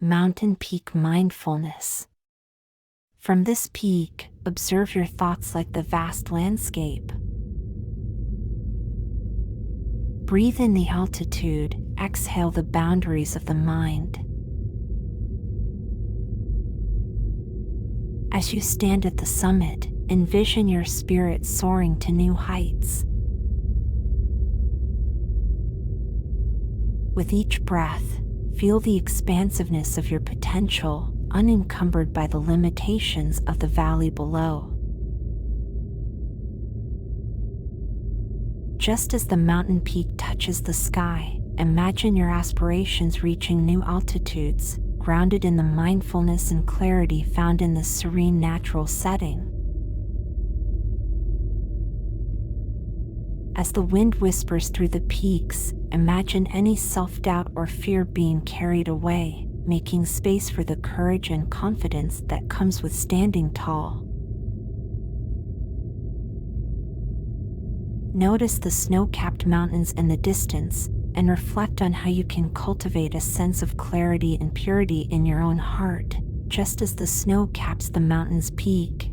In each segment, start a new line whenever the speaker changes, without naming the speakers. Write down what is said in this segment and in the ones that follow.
Mountain Peak Mindfulness. From this peak, observe your thoughts like the vast landscape. Breathe in the altitude, exhale the boundaries of the mind. As you stand at the summit, envision your spirit soaring to new heights. With each breath, feel the expansiveness of your potential, unencumbered by the limitations of the valley below. Just as the mountain peak touches the sky, imagine your aspirations reaching new altitudes, grounded in the mindfulness and clarity found in this serene natural setting. As the wind whispers through the peaks, imagine any self-doubt or fear being carried away, making space for the courage and confidence that comes with standing tall. Notice the snow-capped mountains in the distance, and reflect on how you can cultivate a sense of clarity and purity in your own heart, just as the snow caps the mountain's peak.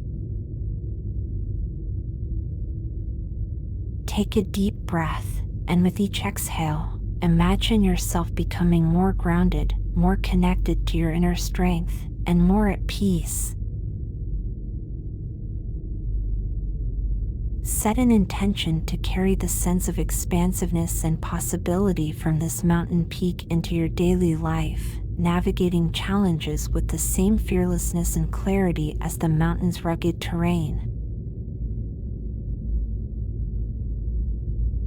Take a deep breath, and with each exhale, imagine yourself becoming more grounded, more connected to your inner strength, and more at peace. Set an intention to carry the sense of expansiveness and possibility from this mountain peak into your daily life, navigating challenges with the same fearlessness and clarity as the mountain's rugged terrain.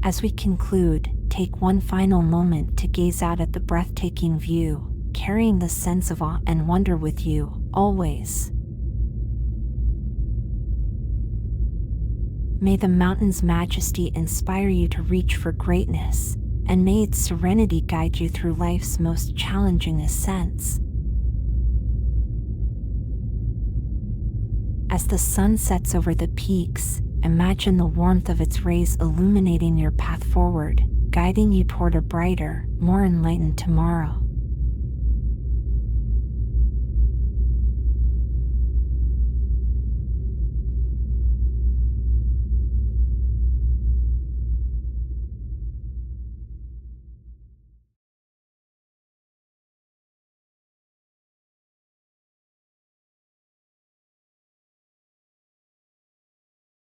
As we conclude, take one final moment to gaze out at the breathtaking view, carrying the sense of awe and wonder with you, always. May the mountain's majesty inspire you to reach for greatness, and may its serenity guide you through life's most challenging ascents. As the sun sets over the peaks, imagine the warmth of its rays illuminating your path forward, guiding you toward a brighter, more enlightened tomorrow.